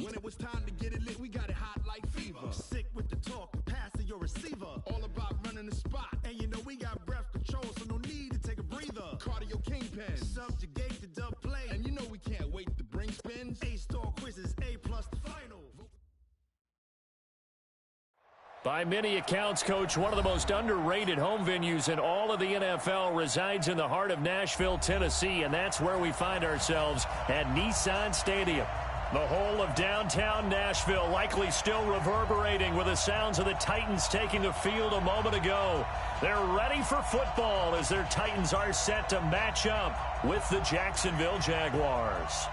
When it was time to get it lit, we got it hot like fever. Sick with the talk, pass to your receiver. All about running the spot. And you know we got breath control, so no need to take a breather. Cardio kingpin. Subjugate the dub play. And you know we can't wait to bring spins. A-star quizzes, A+ the final. By many accounts, Coach, one of the most underrated home venues in all of the NFL resides in the heart of Nashville, Tennessee, and that's where we find ourselves at Nissan Stadium. The whole of downtown Nashville likely still reverberating with the sounds of the Titans taking the field a moment ago. They're ready for football as their Titans are set to match up with the Jacksonville Jaguars.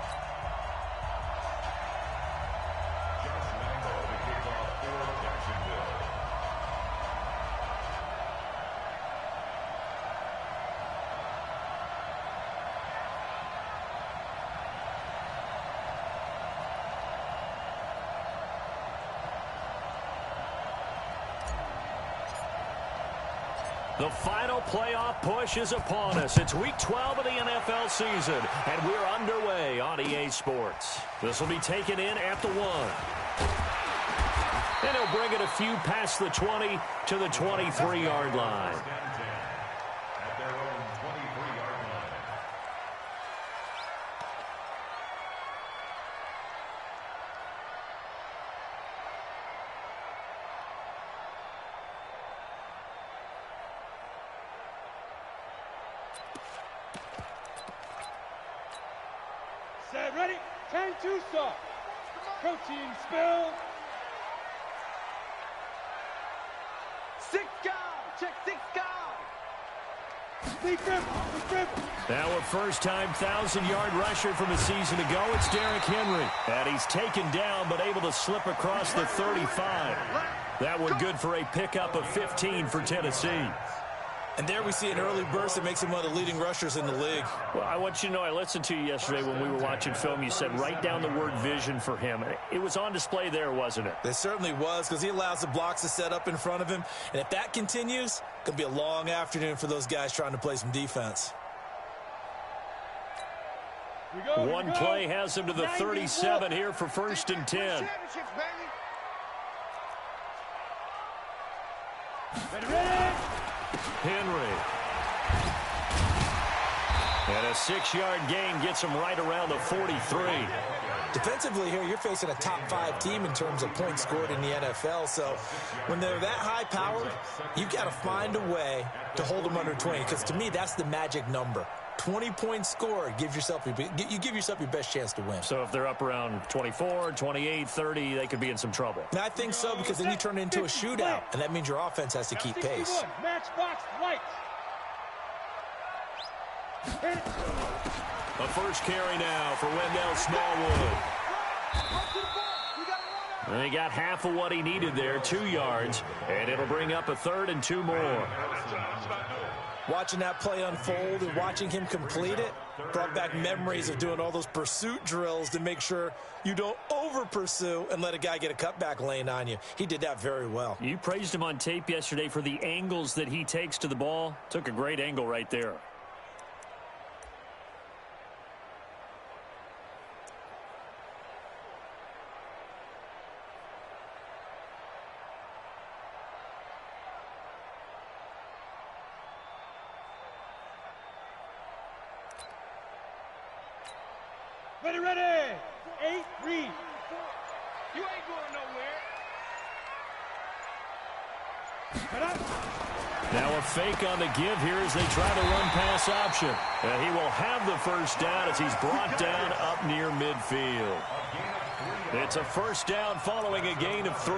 The final playoff push is upon us. It's Week 12 of the NFL season, and we're underway on EA Sports. This will be taken in at the 1. And he'll bring it a few past the 20 to the 23-yard line. Set, ready, 10-2 start. Protein spill. 6 guard, check 6 guard. Big rip. Now a first-time 1,000-yard rusher from a season ago, it's Derrick Henry. And he's taken down but able to slip across the 35. That one good for a pickup of 15 for Tennessee. And there we see an early burst that makes him one of the leading rushers in the league. Well, I want you to know, I listened to you yesterday when we were watching film. You said write down the word vision for him. It was on display there, wasn't it? It certainly was, because he allows the blocks to set up in front of him. And if that continues, it's going to be a long afternoon for those guys trying to play some defense. One play has him to the 37 here for 1st and 10. Henry. And a 6-yard gain gets him right around the 43. Defensively here, you're facing a top 5 team in terms of points scored in the NFL. So when they're that high-powered, you've got to find a way to hold them under 20. Because to me, that's the magic number. 20 points scored, you give yourself your best chance to win. So if they're up around 24, 28, 30, they could be in some trouble. And I think so, because then you turn it into a shootout, and that means your offense has to keep pace. Matchbox light. A first carry now for Wendell Smallwood. And he got half of what he needed there, 2 yards, and it'll bring up a 3rd and 2 more. Watching that play unfold and watching him complete it brought back memories of doing all those pursuit drills to make sure you don't over-pursue and let a guy get a cutback lane on you. He did that very well. You praised him on tape yesterday for the angles that he takes to the ball. Took a great angle right there. Ready. 8 read. You ain't going nowhere. Now a fake on the give here as they try to run pass option. And he will have the first down as he's brought down up near midfield. It's a first down following a gain of 3.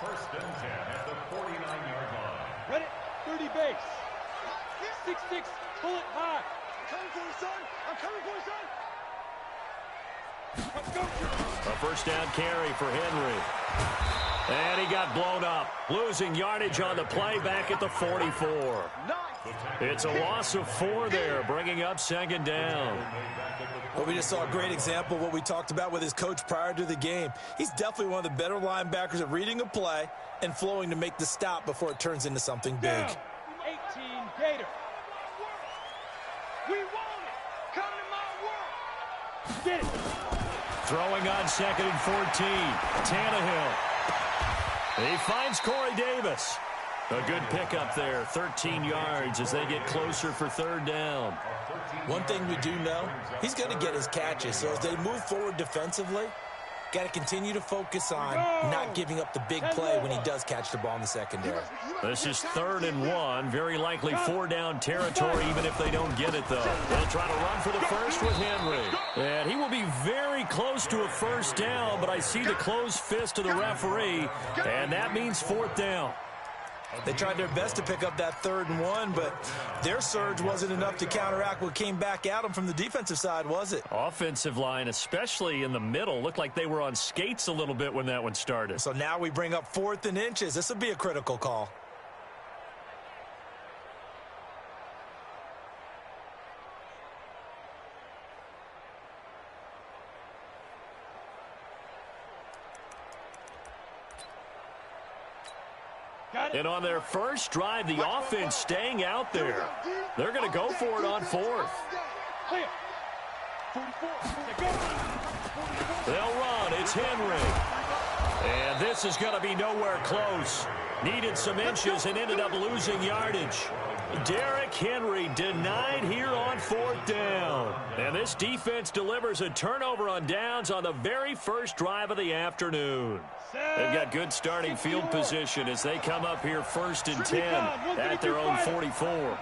First and 10 at the 49-yard line. Ready, 30 base. 6-6, pull it high. Coming for you, son. I'm coming for you, son. Let's go. A first down carry for Henry. And he got blown up. Losing yardage on the play back at the 44. It's a loss of 4 there, bringing up 2nd down. Well, we just saw a great example of what we talked about with his coach prior to the game. He's definitely one of the better linebackers at reading a play and flowing to make the stop before it turns into something big. 18 Gator. We want it. Come to my world. Get it. Throwing on 2nd and 14. Tannehill. He finds Corey Davis. A good pickup there, 13 yards as they get closer for 3rd down. One thing we do know, he's going to get his catches. So as they move forward defensively, got to continue to focus on not giving up the big play when he does catch the ball in the secondary. This is 3rd and 1. Very likely 4-down territory, even if they don't get it, though. They'll try to run for the first with Henry. And he will be very close to a 1st down, but I see the closed fist of the referee, and that means 4th down. They tried their best to pick up that 3rd and 1, but their surge wasn't enough to counteract what came back at them from the defensive side, was it? Offensive line, especially in the middle, looked like they were on skates a little bit when that one started. So now we bring up 4th and inches. This will be a critical call. And on their first drive, the offense staying out there. They're going to go for it on 4th. They'll run. It's Henry. And this is going to be nowhere close. Needed some inches and ended up losing yardage. Derrick Henry denied here on 4th down. And this defense delivers a turnover on downs on the very first drive of the afternoon. They've got good starting field position as they come up here 1st and 10 at their own 44.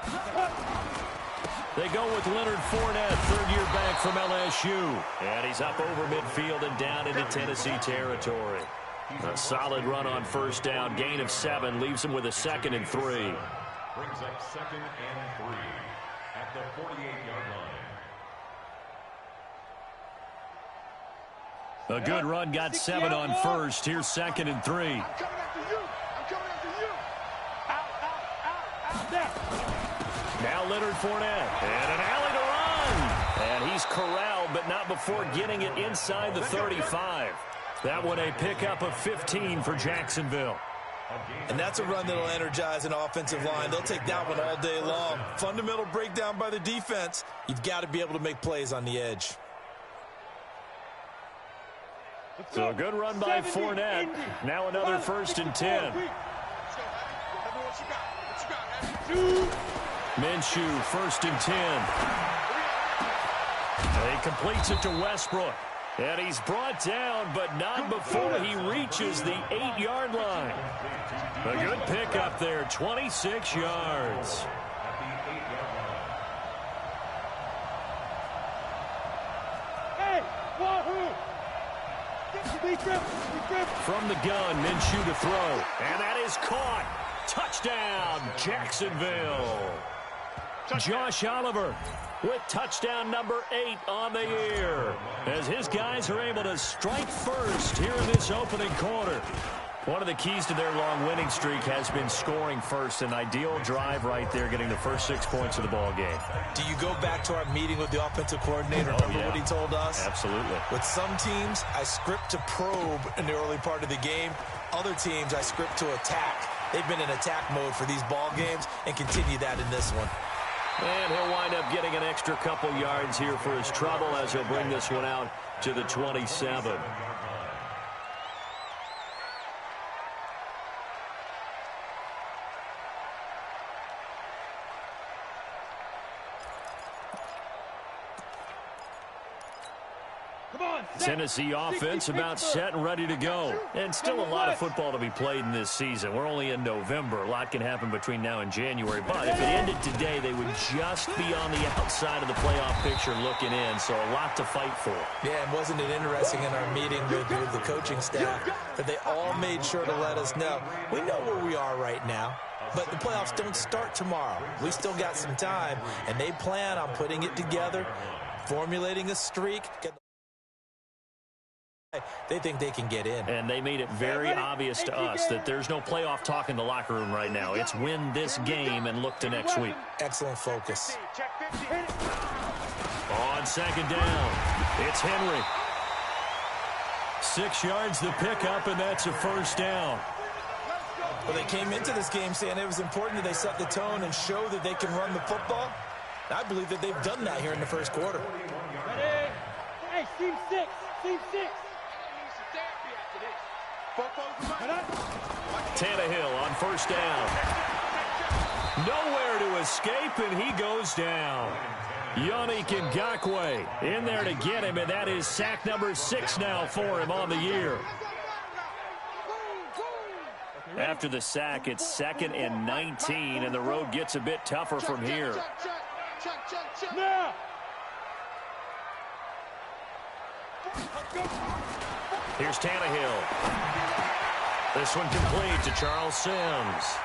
They go with Leonard Fournette, 3rd-year back from LSU. And he's up over midfield and down into Tennessee territory. A solid run on 1st down. Gain of 7 leaves him with a 2nd and 3. Brings up 2nd and 3 at the 48-yard line. A good run, got 7 on 1st. Here's 2nd and 3. I'm coming after you. I'm coming after you. Out there. Now Leonard Fournette. And an alley to run. And he's corralled, but not before getting it inside the 35. That one a pickup of 15 for Jacksonville. And that's a run that'll energize an offensive line. They'll take that one all day long. Fundamental breakdown by the defense. You've got to be able to make plays on the edge. So a good run by Fournette. Now another 1st and 10. Minshew, 1st and 10. He completes it to Westbrook. And he's brought down, but not before he reaches the 8-yard line. A good pickup there, 26 yards. Hey, Wahoo! From the gun, Minshew to throw. And that is caught. Touchdown, Jacksonville. Josh Oliver with touchdown number 8 on the year, as his guys are able to strike first here in this opening quarter. One of the keys to their long winning streak has been scoring first. An ideal drive right there, getting the first 6 points of the ball game. Do you go back to our meeting with the offensive coordinator? Remember what he told us? Absolutely. With some teams, I script to probe in the early part of the game. Other teams, I script to attack. They've been in attack mode for these ball games and continue that in this one. And he'll wind up getting an extra couple yards here for his trouble as he'll bring this one out to the 27. Tennessee offense about set and ready to go. And still a lot of football to be played in this season. We're only in November. A lot can happen between now and January. But if it ended today, they would just be on the outside of the playoff picture looking in. So a lot to fight for. Yeah, and wasn't it interesting in our meeting with the coaching staff that they all made sure to let us know, we know where we are right now, but the playoffs don't start tomorrow. We still got some time, and they plan on putting it together, formulating a streak. They think they can get in. And they made it very obvious to us that there's no playoff talk in the locker room right now. It's win this game and look to next week. Excellent focus. On 2nd down, it's Henry. 6 yards the pickup, and that's a 1st down. Well, they came into this game saying it was important that they set the tone and show that they can run the football. I believe that they've done that here in the first quarter. Hey, Hey, team 6. Team 6. Tannehill on first down. Nowhere to escape, and he goes down. Yannick Ngakoue in there to get him, and that is sack number 6 now for him on the year. After the sack, it's 2nd and 19, and the road gets a bit tougher from here. Now. Here's Tannehill. This one complete to Charles Sims.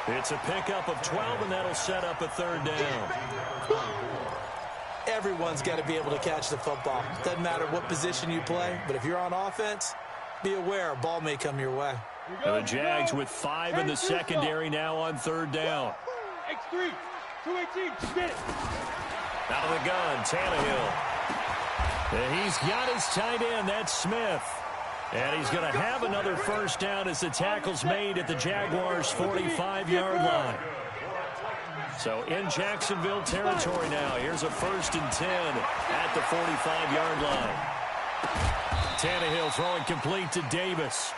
It's a pickup of 12, and that'll set up a 3rd down. Everyone's got to be able to catch the football. Doesn't matter what position you play, but if you're on offense, be aware a ball may come your way. And the Jags with 5 in the secondary now on 3rd down. X3, 218, get it. Out of the gun, Tannehill. And he's got his tight end, that's Smith. And he's going to have another 1st down as the tackle's made at the Jaguars' 45-yard line. So in Jacksonville territory now. Here's a 1st and 10 at the 45-yard line. Tannehill throwing complete to Davis.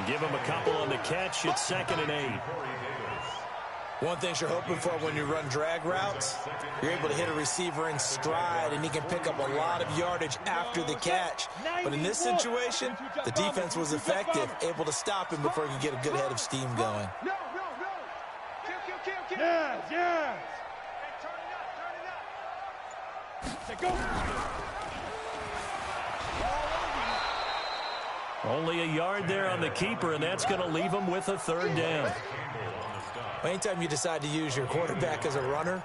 Give him a couple on the catch. It's 2nd and 8. One thing you're hoping for when you run drag routes, you're able to hit a receiver in stride, and he can pick up a lot of yardage after the catch. But in this situation, the defense was effective, able to stop him before he could get a good head of steam going. No. Kill. Yes. Hey, turn it up. Go. Only a yard there on the keeper, and that's going to leave him with a 3rd down. Anytime you decide to use your quarterback as a runner,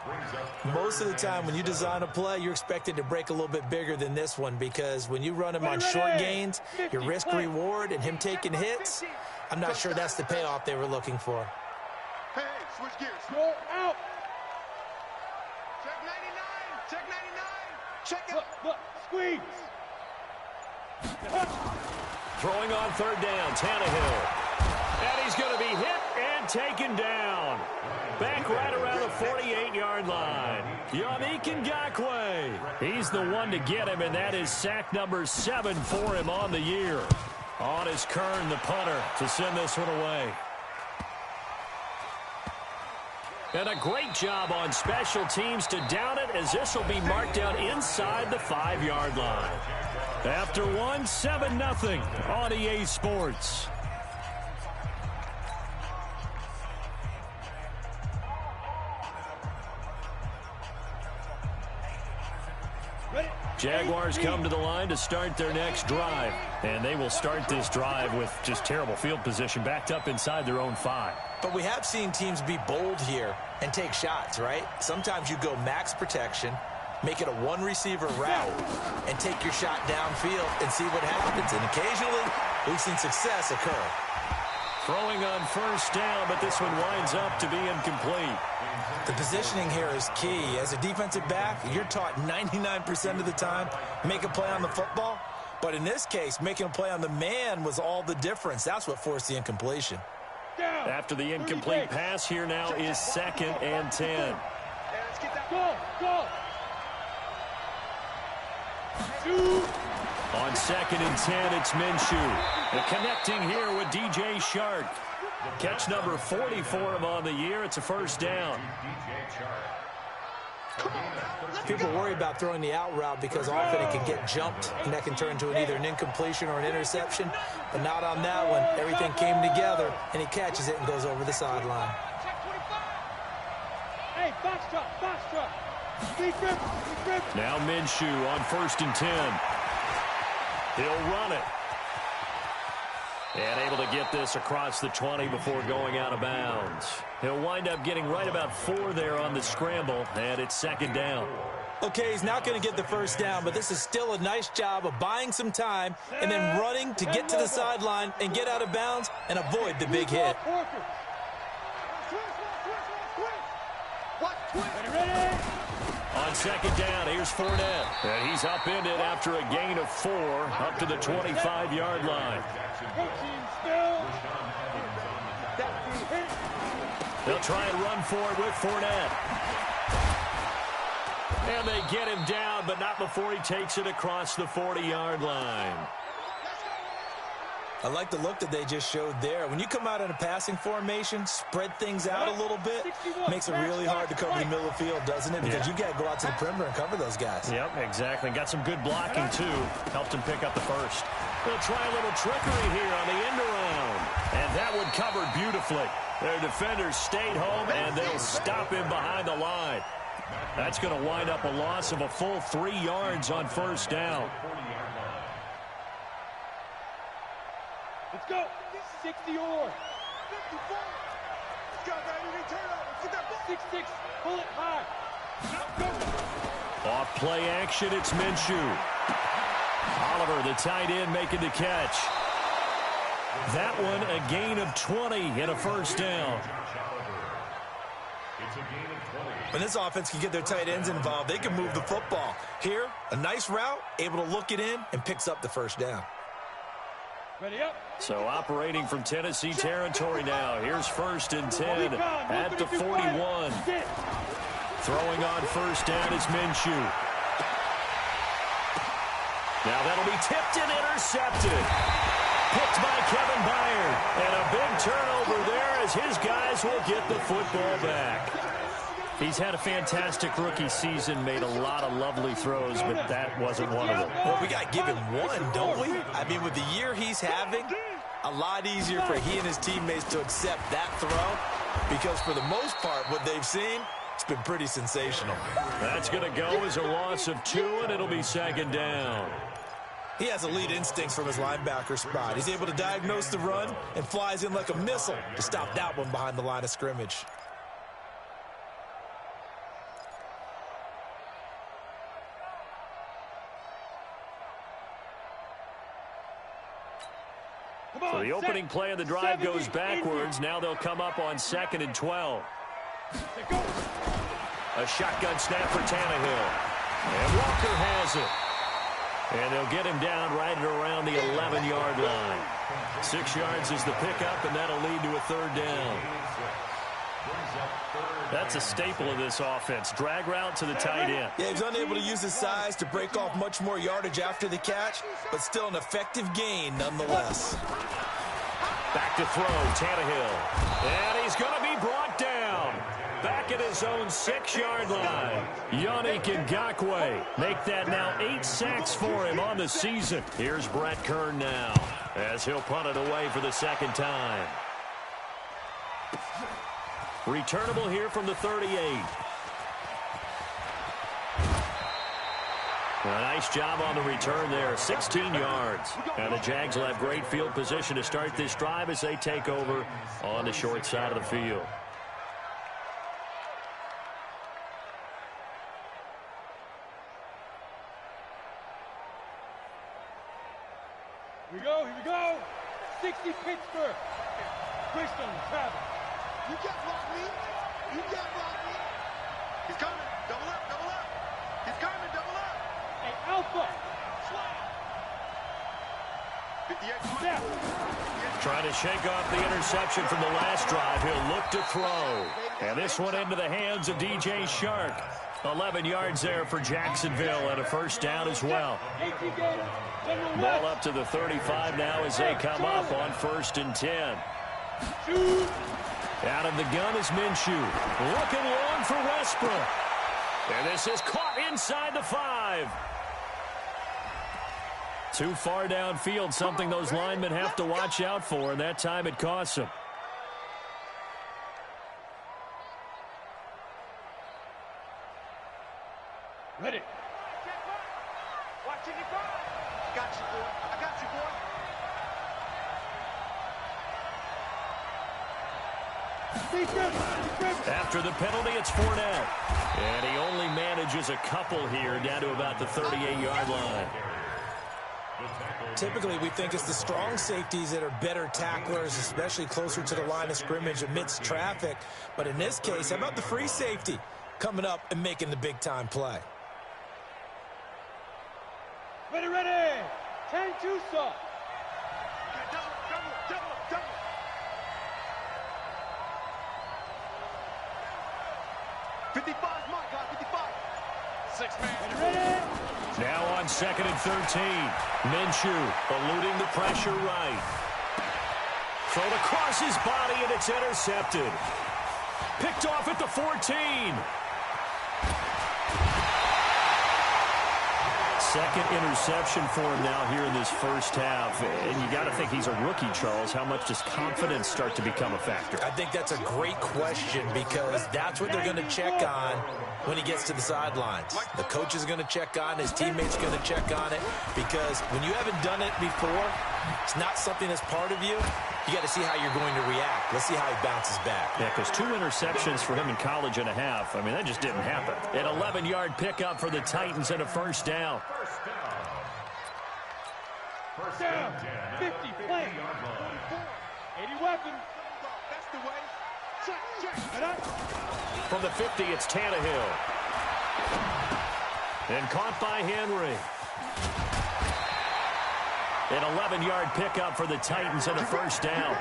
most of the time when you design a play, you're expected to break a little bit bigger than this one, because when you run him on short gains, your risk-reward and him taking hits, I'm not sure that's the payoff they were looking for. Hey, switch gears. Go out. Check 99. Check it. Look, squeeze. Throwing on 3rd down, Tannehill. And he's going to be hit and taken down. Back right around the 48-yard line. Yannick Ngakoue. He's the one to get him, and that is sack number 7 for him on the year. On is Kern, the punter, to send this one away. And a great job on special teams to down it, as this will be marked out inside the 5-yard line. After one, 7-0 on EA Sports. Jaguars come to the line to start their next drive. And they will start this drive with just terrible field position, backed up inside their own 5. But we have seen teams be bold here and take shots, right? Sometimes you go max protection, make it a one-receiver route, and take your shot downfield and see what happens. And occasionally, we've seen success occur. Throwing on 1st down, but this one winds up to be incomplete. The positioning here is key. As a defensive back, you're taught 99% of the time, make a play on the football. But in this case, making a play on the man was all the difference. That's what forced the incompletion. After the incomplete pass, here now is 2nd and 10. Go. On 2nd and 10, it's Minshew. And connecting here with DJ Chark. Catch number 40 for him on the year. It's a 1st down. People worry about throwing the out route because often it can get jumped, and that can turn into either an incompletion or an interception. But not on that one. Everything came together, and he catches it and goes over the sideline. Hey, box truck. Now Minshew on 1st and 10. He'll run it. And able to get this across the 20 before going out of bounds. He'll wind up getting right about 4 there on the scramble, and it's 2nd down. Okay, he's not going to get the 1st down, but this is still a nice job of buying some time and then running to get to the sideline and get out of bounds and avoid the big hit. Ready? On 2nd down, here's Fournette. And he's upended after a gain of 4 up to the 25-yard line. They'll try and run for it with Fournette. And they get him down, but not before he takes it across the 40-yard line. I like the look that they just showed there. When you come out in a passing formation, spread things out a little bit, makes it really hard to cover the middle of the field, doesn't it? Because you got to go out to the perimeter and cover those guys. Yep, exactly. Got some good blocking, too. Helped him pick up the first. They'll try a little trickery here on the end around. And that one covered beautifully. Their defenders stayed home, and they'll stop him behind the line. That's going to wind up a loss of a full 3 yards on first down. Let's go. 60 or 54. Let's go, baby. Return over. Get that ball. 6-6. Pull it high. Go. Off play action, it's Minshew. Oliver, the tight end, making the catch. That one, a gain of 20 and a first down. When this offense can get their tight ends involved, they can move the football. Here, a nice route, able to look it in, and picks up the first down. Ready up. So operating from Tennessee territory now. Here's first and 10 at the 41. Throwing on first down is Minshew. Now that'll be tipped and intercepted. Picked by Kevin Byard. And a big turnover there as his guys will get the football back. He's had a fantastic rookie season, made a lot of lovely throws, but that wasn't one of them. Well, we got to give him one, don't we? I mean, with the year he's having, a lot easier for he and his teammates to accept that throw because for the most part, what they've seen, it's been pretty sensational. That's going to go as a loss of 2, and it'll be second down. He has elite instincts from his linebacker spot. He's able to diagnose the run and flies in like a missile to stop that one behind the line of scrimmage. So the opening play of the drive goes backwards. Now they'll come up on 2nd and 12. A shotgun snap for Tannehill. And Walker has it. And they'll get him down right at around the 11-yard line. 6 yards is the pickup, and that'll lead to a third down. That's a staple of this offense. Drag route to the tight end. Yeah, he's unable to use his size to break off much more yardage after the catch, but still an effective gain nonetheless. Back to throw, Tannehill. And he's going to be brought down. Back at his own 6-yard line. Yannick Ngakoue make that now 8 sacks for him on the season. Here's Brett Kern now as he'll punt it away for the second time. Returnable here from the 38. A nice job on the return there, 16 yards. And the Jags will have great field position to start this drive as they take over on the short side of the field. Here we go. 60 Pittsburgh. Christian Travis. You can't block me. You can't block me. He's coming. Double up, double up. He's coming, double up. Hey, Alpha. Snap. Trying to shake off the interception from the last drive. He'll look to throw. And this one into the hands of DJ Shark. 11 yards there for Jacksonville and a first down as well. Ball up to the 35 now as they come up on 1st and 10. Out of the gun is Minshew. Looking long for Westbrook. And this is caught inside the 5. Too far downfield, something those linemen have to watch out for, and that time it costs them. Ready. Watching it go. I got you, boy. I got you, boy. After the penalty, it's Fournette. And he only manages a couple here down to about the 38-yard line. Typically, we think it's the strong safeties that are better tacklers, especially closer to the line of scrimmage amidst traffic. But in this case, how about the free safety coming up and making the big-time play? Ready. 10 Tucson. Double. 55 is my guy, 55. Now on 2nd and 13. Minshew eluding the pressure right. Thrown across his body, and it's intercepted. Picked off at the 14. Second interception for him now here in this first half. And you got to think he's a rookie, Charles. How much does confidence start to become a factor? I think that's a great question because that's what they're going to check on when he gets to the sidelines. The coach is going to check on, his teammates are going to check on it, because when you haven't done it before, it's not something that's part of you. You got to see how you're going to react. Let's see how he bounces back. Yeah, because 2 interceptions for him in college and a half. I mean, that just didn't happen. An 11-yard pickup for the Titans and a first down. First down, 50, play. 80 weapons. That's the way. Check. From the 50, it's Tannehill. And caught by Henry. An 11-yard pickup for the Titans and a first down.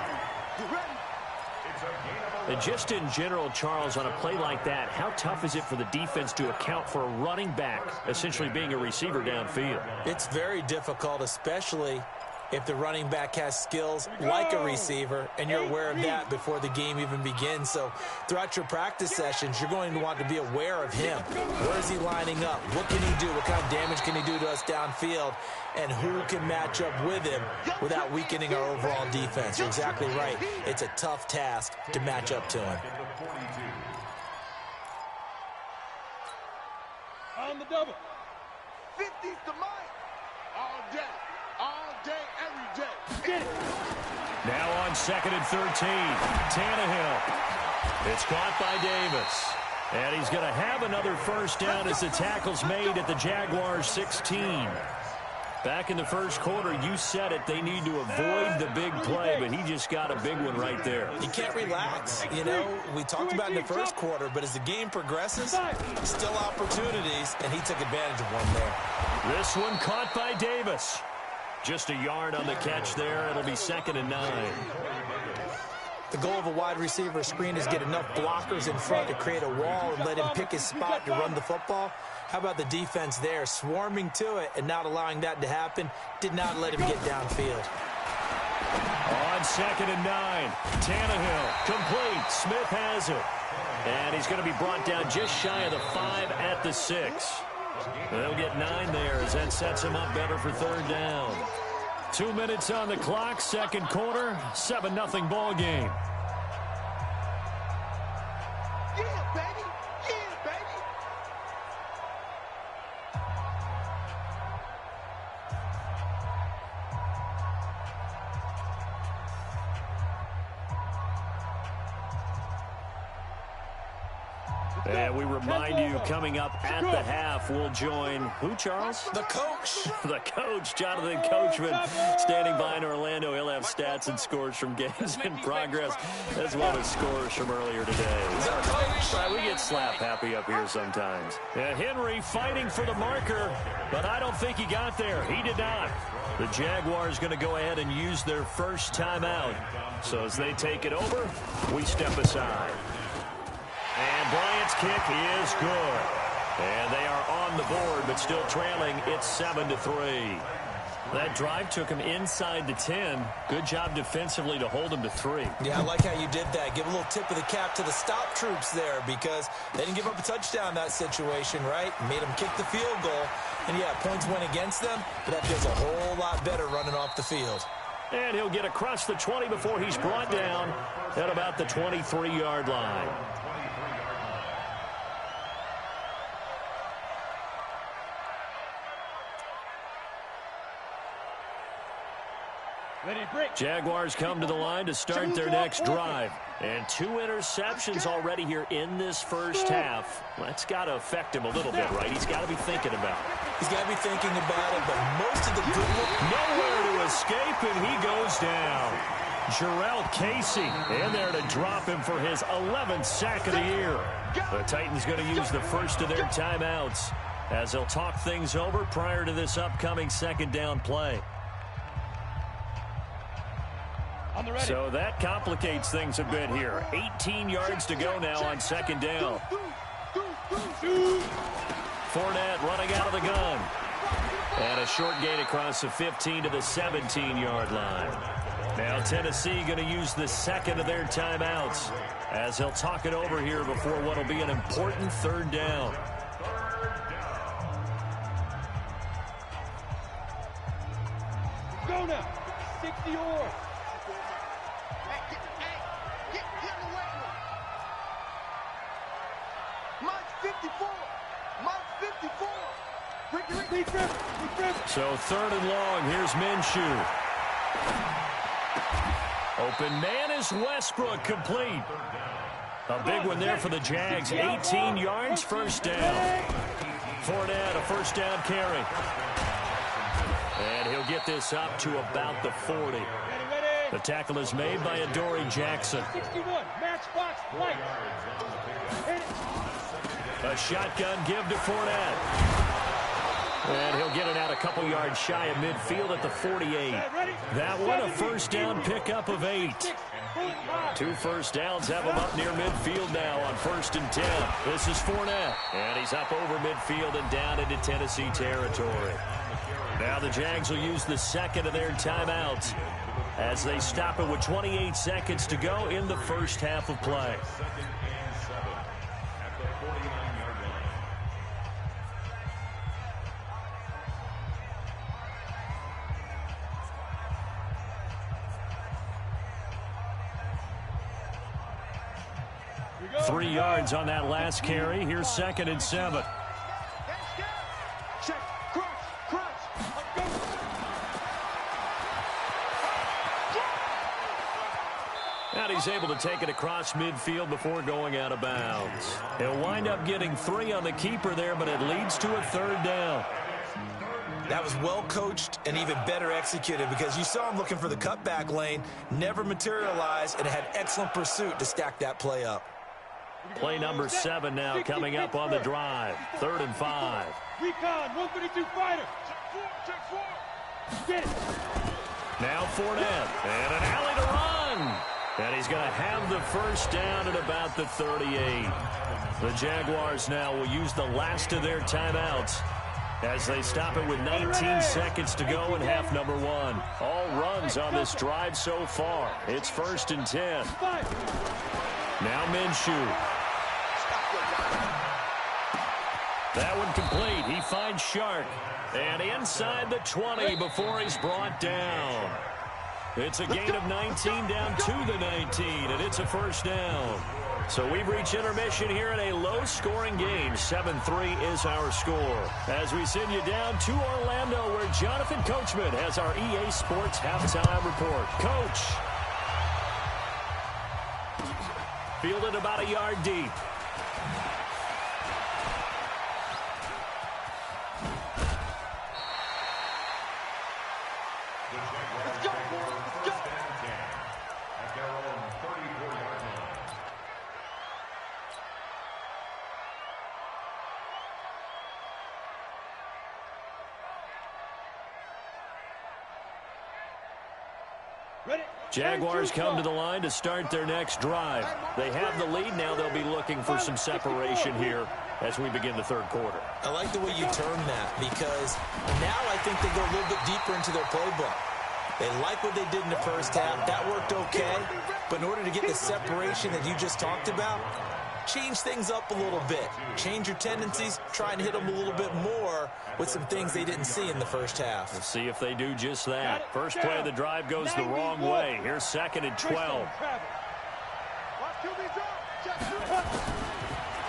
And just in general, Charles, on a play like that, how tough is it for the defense to account for a running back essentially being a receiver downfield? It's very difficult, especially if the running back has skills like a receiver, and you're aware of that before the game even begins. So throughout your practice sessions, you're going to want to be aware of him. Where is he lining up? What can he do? What kind of damage can he do to us downfield? And who can match up with him without weakening our overall defense? You're exactly right. It's a tough task to match up to him. On the double. 50's the mic. All day. All day, every day. Get it. Now on 2nd and 13, Tannehill. It's caught by Davis. And he's going to have another first down as the tackle's made at the Jaguars' 16. Back in the first quarter, you said it, they need to avoid the big play, but he just got a big one right there. You can't relax. You know, we talked about in the first quarter, but as the game progresses, still opportunities, and he took advantage of one there. This one caught by Davis. Just a yard on the catch there. It'll be 2nd and 9. The goal of a wide receiver screen is get enough blockers in front to create a wall and let him pick his spot to run the football. How about the defense there, swarming to it and not allowing that to happen? Did not let him get downfield. On 2nd and 9, Tannehill complete. Smith has it. And he's going to be brought down just shy of the 5 at the 6. They'll get 9 there as that sets him up better for 3rd down. 2 minutes on the clock, second quarter, 7-0 ball game. Yeah, baby. Yeah, baby. And we remind you, coming up at the half, we'll join who, Charles? The coach. The coach, Jonathan Coachman, standing by in Orlando. He'll have stats and scores from games in progress, as well as scores from earlier today. Right, we get slap happy up here sometimes. Henry fighting for the marker, but I don't think he got there. He did not. The Jaguars going to go ahead and use their first timeout. So as they take it over, we step aside. And Bryant's kick is good. And they are on the board, but still trailing. It's 7-3. That drive took him inside the 10. Good job defensively to hold him to 3. Yeah, I like how you did that. Give a little tip of the cap to the stop troops there, because they didn't give up a touchdown in that situation, right? Made them kick the field goal. And, yeah, points went against them, but that feels a whole lot better running off the field. And he'll get across the 20 before he's brought down at about the 23-yard line. Jaguars come to the line to start their next drive. And 2 interceptions already here in this first half. That's got to affect him a little bit, right? He's got to be thinking about it. He's got to be thinking about it, but most of the good look. Nowhere to escape, and he goes down. Jarrell Casey in there to drop him for his 11th sack of the year. The Titans going to use the first of their timeouts as they'll talk things over prior to this upcoming second down play. So that complicates things a bit here. 18 yards to go now on second down. Fournette running out of the gun. And a short gain across the 15 to the 17-yard line. Now Tennessee going to use the second of their timeouts as they'll talk it over here before what will be an important third down. Go now. 60 or. Get away from him. Mike 54. Mike 54. So third and long. Here's Minshew. Open man is Westbrook, complete. A big one there for the Jags. 18 yards, first down. Fournette, a first down carry. And he'll get this up to about the 40. The tackle is made by Adoree Jackson. 61, matchbox, light. A shotgun give to Fournette. And he'll get it out a couple yards shy of midfield at the 48. That one a first down pickup of 8. 2 first downs have him up near midfield now on 1st and 10. This is Fournette. And he's up over midfield and down into Tennessee territory. Now the Jags will use the second of their timeouts as they stop it with 28 seconds to go in the first half of play. 2nd and 7 at the 49-yard line. Go. 3 yards on that last carry. Here's 2nd and 7. Check, crunch. And he's able to take it across midfield before going out of bounds. He'll wind up getting 3 on the keeper there, but it leads to a third down. That was well coached and even better executed because you saw him looking for the cutback lane, never materialized, and had excellent pursuit to stack that play up. Play number 7 now coming up on the drive. 3rd and 5. Recon, 152 fighter. Check 4. Get it. Now Fournette, and an alley to run. And he's going to have the first down at about the 38. The Jaguars now will use the last of their timeouts as they stop it with 19 seconds to go in half number 1. All runs on this drive so far. It's 1st and 10. Now Minshew. That one complete. He finds Shark. And inside the 20 before he's brought down. It's a gain of 19 down to the 19, and it's a first down. So we've reached intermission here in a low-scoring game. 7-3 is our score. As we send you down to Orlando, where Jonathan Coachman has our EA Sports halftime report. Coach. Fielded about a yard deep. At their own 34-yard line. Ready? Jaguars come to the line to start their next drive. They have the lead. Now they'll be looking for some separation here as we begin the third quarter. I like the way you term that because now I think they go a little bit deeper into their playbook. They like what they did in the first half. That worked okay. But in order to get the separation that you just talked about, change things up a little bit. Change your tendencies. Try and hit them a little bit more with some things they didn't see in the first half. We'll see if they do just that. First play of the drive goes the wrong way. Here's 2nd and 12.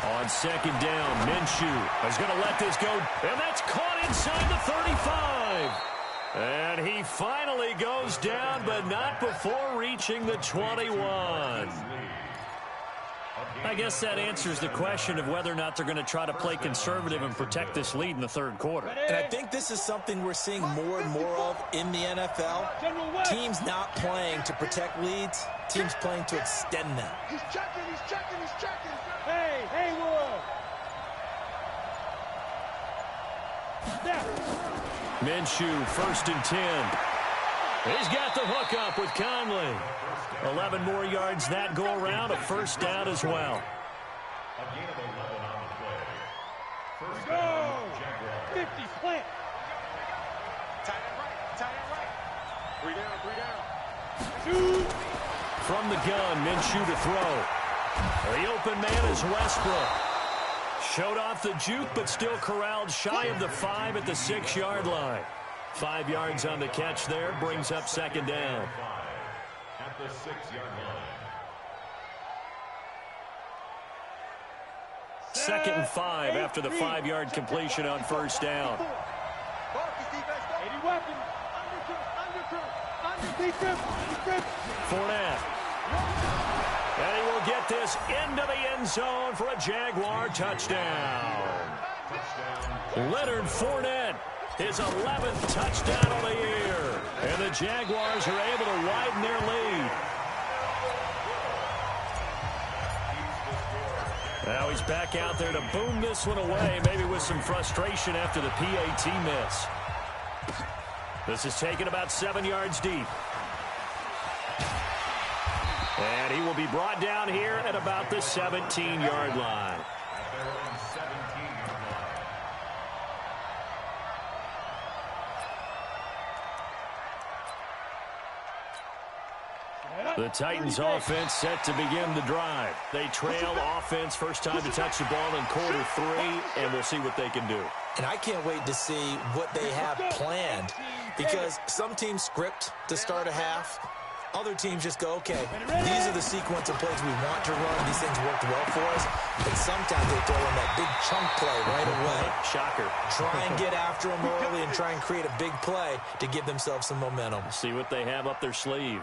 On 2nd down, Minshew is going to let this go. And that's caught inside the 35. And he finally goes down, but not before reaching the 21. I guess that answers the question of whether or not they're going to try to play conservative and protect this lead in the third quarter. And I think this is something we're seeing more and more of in the NFL. Teams not playing to protect leads, teams playing to extend them. He's checking. Hey, Haywood. Snap. Minshew, 1st and 10. He's got the hookup with Conley. 11 more yards that go around, a first down as well. A gain of 11 on the play. First Go. down. 50, plant. Tight end right, tight end right. 3 down, 3 down. Shoot. From the gun, Minshew to throw. The open man is Westbrook. Showed off the juke, but still corralled shy of the 5 at the 6-yard line. 5 yards on the catch there, brings up second down. At the 6-yard line. 2nd and 5 after the 5-yard completion on first down. 80 weapons. Undercut. Fournette. And he will get this into the end zone for a Jaguar touchdown. Leonard Fournette, his 11th touchdown of the year. And the Jaguars are able to widen their lead. Now he's back out there to boom this one away, maybe with some frustration after the PAT miss. This is taken about 7 yards deep. And he will be brought down here at about the 17-yard line. The Titans offense set to begin the drive. They trail offense, first time to touch the ball in quarter 3, and we'll see what they can do. And I can't wait to see what they have planned, because some teams script to start a half. Other teams just go, okay, these are the sequence of plays we want to run. These things worked well for us. But sometimes they throw in that big chunk play right away. Shocker. Try and get after them early and try and create a big play to give themselves some momentum. See what they have up their sleeve.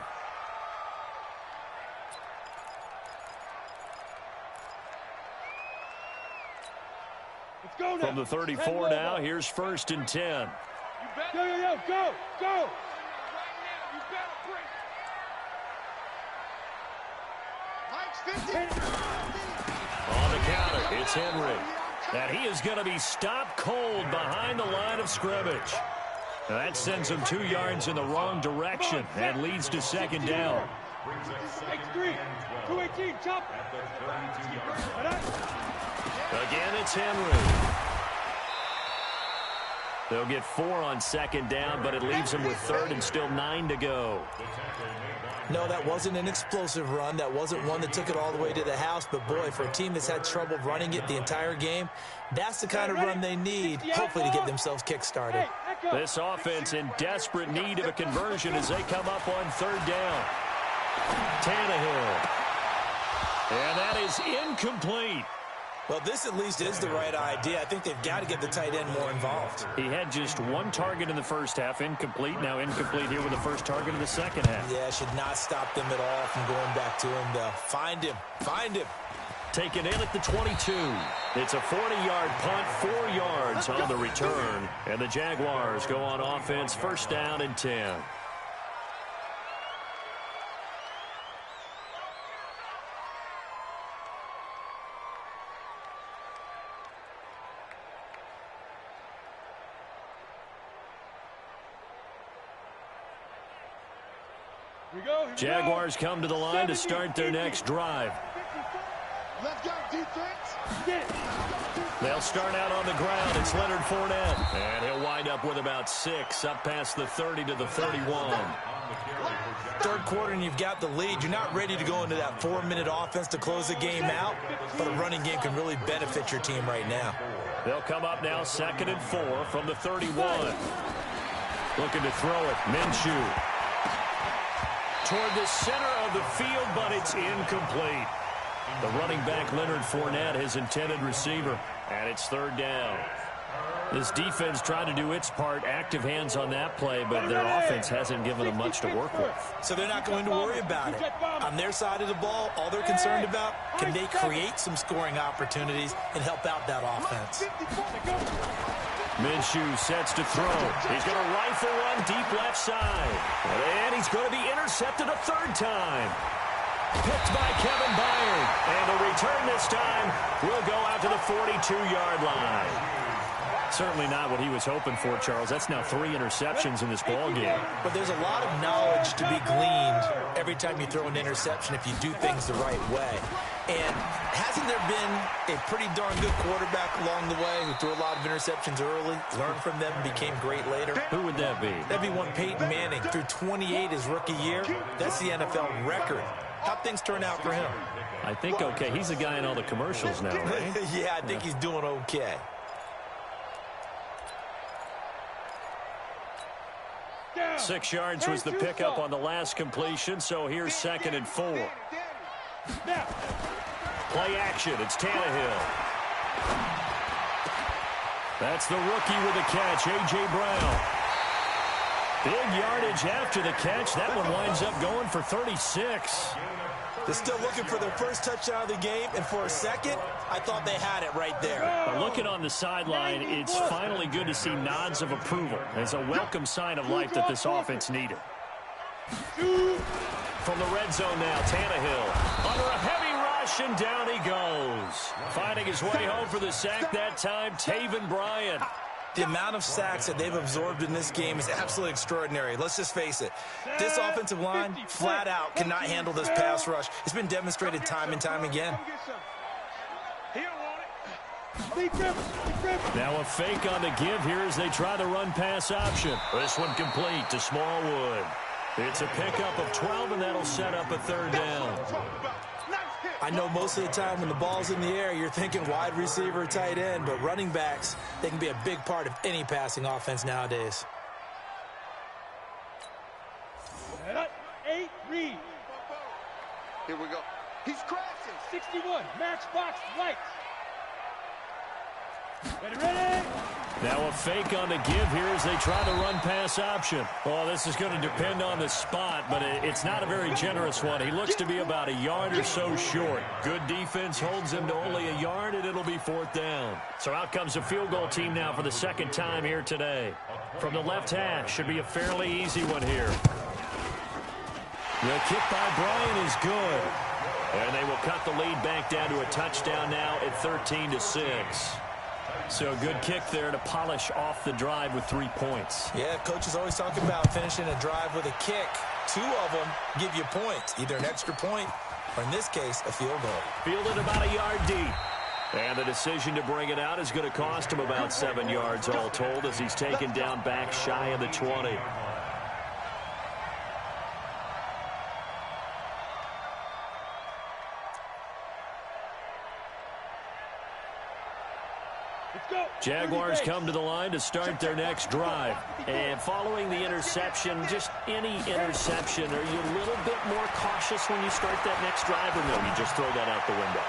Let's go now. From the 34 now, here's 1st and 10. Go. On the counter, it's Henry. And he is going to be stopped cold behind the line of scrimmage. Now that sends him 2 yards in the wrong direction and leads to second down. X3, 218, chop. Again, it's Henry. They'll get 4 on second down, but it leaves them with 3rd and still 9 to go. No, that wasn't an explosive run. That wasn't one that took it all the way to the house. But, boy, for a team that's had trouble running it the entire game, that's the kind of run they need, hopefully, to get themselves kick-started. This offense in desperate need of a conversion as they come up on 3rd down. Tannehill. And that is incomplete. Well, this at least is the right idea. I think they've got to get the tight end more involved. He had just 1 target in the first half, incomplete. Now incomplete here with the first target in the second half. Yeah, should not stop them at all from going back to him, though. Find him. Taken in at the 22. It's a 40-yard punt, 4 yards on the return. And the Jaguars go on offense, 1st down and 10. Jaguars come to the line to start their next drive. Let's go, defense. They'll start out on the ground. It's Leonard Fournette. And he'll wind up with about 6 up past the 30 to the 31. Third quarter and you've got the lead. You're not ready to go into that 4-minute offense to close the game out, but a running game can really benefit your team right now. They'll come up now 2nd and 4 from the 31. Looking to throw it. Minshew. Toward the center of the field, but it's incomplete. The running back, Leonard Fournette, his intended receiver. And it's 3rd down. This defense trying to do its part, active hands on that play, but their offense hasn't given them much to work with. So they're not going to worry about it. On their side of the ball, all they're concerned about, can they create some scoring opportunities and help out that offense? Minshew sets to throw. He's going to rifle one deep left side. And he's going to be intercepted a 3rd time. Picked by Kevin Byard. And the return this time will go out to the 42-yard line. Certainly not what he was hoping for, Charles. That's now 3 interceptions in this ball game. But there's a lot of knowledge to be gleaned every time you throw an interception if you do things the right way. And hasn't there been a pretty darn good quarterback along the way who threw a lot of interceptions early, learned from them, and became great later? Who would that be? That'd be one Peyton Manning. Threw 28 his rookie year. That's the NFL record. How'd things turn out for him? I think okay. He's the guy in all the commercials now, right? Yeah, I think he's doing okay. Down. 6 yards was the pickup on the last completion, so here's 2nd and 4. Now. Play action. It's Tannehill. That's the rookie with the catch, A.J. Brown. Big yardage after the catch. That one winds up going for 36. They're still looking for their first touchdown of the game, and for a second, I thought they had it right there. But looking on the sideline, it's finally good to see nods of approval. It's a welcome sign of life that this offense needed. From the red zone now, Tannehill under a heavy rush, and down he goes. Finding his way home for the sack that time, Taven Bryan. The amount of sacks that they've absorbed in this game is absolutely extraordinary. Let's just face it. This offensive line, flat out, cannot handle this pass rush. It's been demonstrated time and time again. Now a fake on the give here as they try the run-pass option. This one complete to Smallwood. It's a pickup of 12, and that'll set up a 3rd down. I know most of the time when the ball's in the air, you're thinking wide receiver, tight end, but running backs, they can be a big part of any passing offense nowadays. 8 read. Here we go. He's crashing. 61. Matchbox lights. Ready. Now a fake on the give here as they try the run-pass option. Well, this is going to depend on the spot, but it's not a very generous one. He looks to be about a yard or so short. Good defense holds him to only a yard, and it'll be 4th down. So out comes a field goal team now for the 2nd time here today. From the left hash, should be a fairly easy one here. The kick by Bryan is good. And they will cut the lead back down to a touchdown now at 13-6. So a good kick there to polish off the drive with 3 points. Yeah, coach is always talking about finishing a drive with a kick. 2 of them give you points, either an extra point or, in this case, a field goal. Fielded about a yard deep. And the decision to bring it out is going to cost him about 7 yards all told as he's taken down back shy of the 20. Jaguars come to the line to start their next drive. And following the interception, just any interception, are you a little bit more cautious when you start that next drive, or no, you just throw that out the window?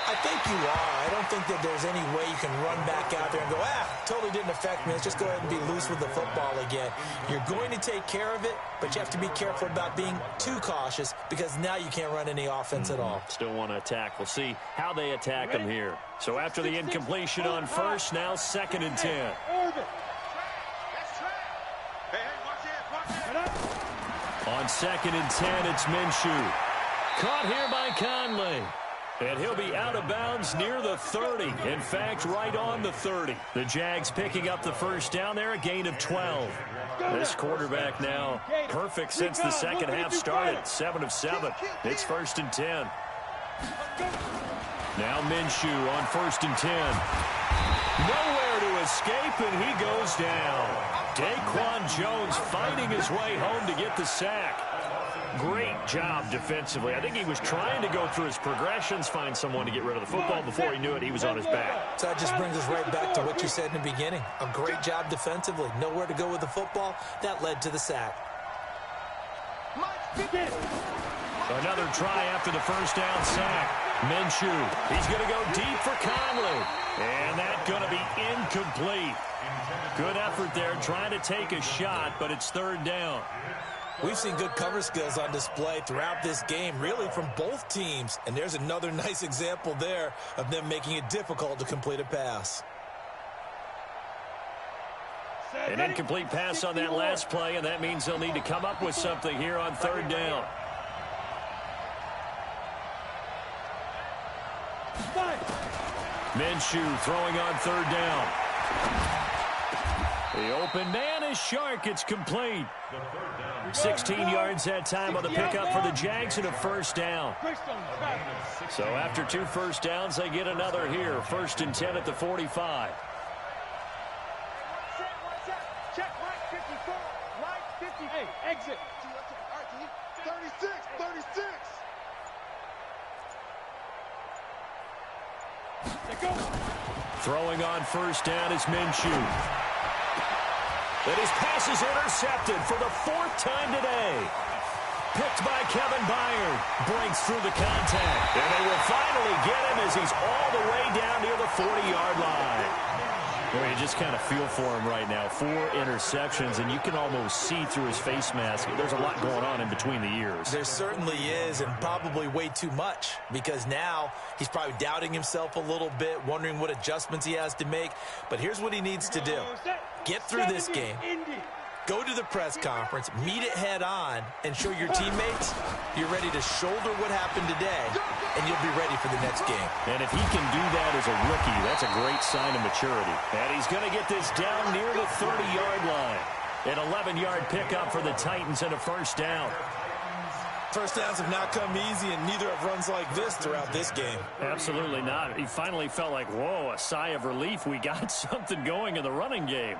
I think you are. I don't think that there's any way you can run back out there and go, totally didn't affect me. Let's just go ahead and be loose with the football again. You're going to take care of it, but you have to be careful about being too cautious because now you can't run any offense at all. Still want to attack. We'll see how they attack them here. So after the incompletion on first, now 2nd and 10. Hey, watch it. On 2nd and 10, it's Minshew. Caught here by Conley. And he'll be out of bounds near the 30. In fact, right on the 30. The Jags picking up the first down there, a gain of 12. This quarterback now perfect since the second half started. 7 of 7. It's 1st and 10. Now Minshew on 1st and 10. Nowhere to escape, and he goes down. Daquan Jones fighting his way home to get the sack. Great job defensively. I think he was trying to go through his progressions, find someone to get rid of the football. Before he knew it, he was on his back. So that just brings us right back to what you said in the beginning. A great job defensively. Nowhere to go with the football. That led to the sack. Another try after the first down sack. Minshew, he's going to go deep for Conley. And that's going to be incomplete. Good effort there trying to take a shot, but it's 3rd down. We've seen good cover skills on display throughout this game, really from both teams. And there's another nice example there of them making it difficult to complete a pass. An incomplete pass on that last play, and that means they'll need to come up with something here on 3rd down. Minshew throwing on 3rd down. The open man is Shark. It's complete. 16 yards that time on the pickup for the Jags and a first down. So after 2 first downs, they get another here. 1st and 10 at the 45. Check, right 54, right 58, exit. 36, 36. They go. Throwing on first down is Minshew. And his pass is intercepted for the 4th time today. Picked by Kevin Byard. Breaks through the contact. And they will finally get him as he's all the way down near the 40-yard line. Well, you just kind of feel for him right now. 4 interceptions, and you can almost see through his face mask. There's a lot going on in between the ears. There certainly is, and probably way too much, because now he's probably doubting himself a little bit, wondering what adjustments he has to make. But here's what he needs to do. Get through this game. Go to the press conference, meet it head on, and show your teammates you're ready to shoulder what happened today, and you'll be ready for the next game. And if he can do that as a rookie, that's a great sign of maturity. And he's going to get this down near the 30-yard line. An 11-yard pickup for the Titans and a first down. First downs have not come easy, and neither have runs like this throughout this game. Absolutely not. He finally felt like, whoa, a sigh of relief. We got something going in the running game.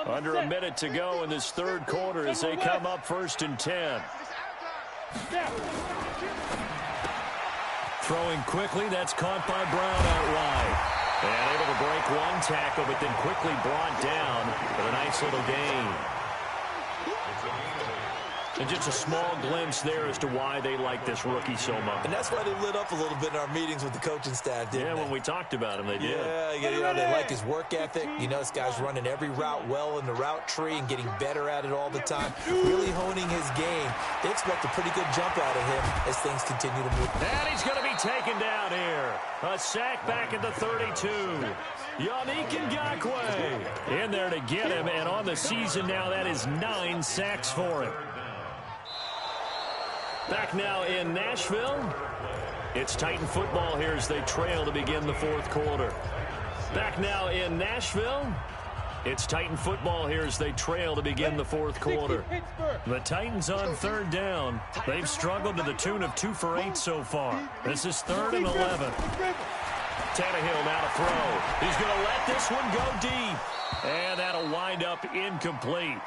Under a minute to go in this 3rd quarter as they come up 1st and 10. Throwing quickly, that's caught by Brown out wide. And able to break 1 tackle, but then quickly brought down for a nice little gain. And just a small glimpse there as to why they like this rookie so much. And that's why they lit up a little bit in our meetings with the coaching staff, didn't they? When we talked about him, they did. Yeah, they like his work ethic. You know, this guy's running every route well in the route tree and getting better at it all the time, really honing his game. They expect a pretty good jump out of him as things continue to move. And he's going to be taken down here. A sack back at the 32. Yannick Ngakoue in there to get him, and on the season now, that is 9 sacks for him. Back now in Nashville. It's Titan football here as they trail to begin the 4th quarter. Back now in Nashville. It's Titan football here as they trail to begin the 4th quarter. The Titans on 3rd down. They've struggled to the tune of 2 for 8 so far. This is 3rd and 11. Tannehill now to throw. He's going to let this one go deep. And that'll wind up incomplete.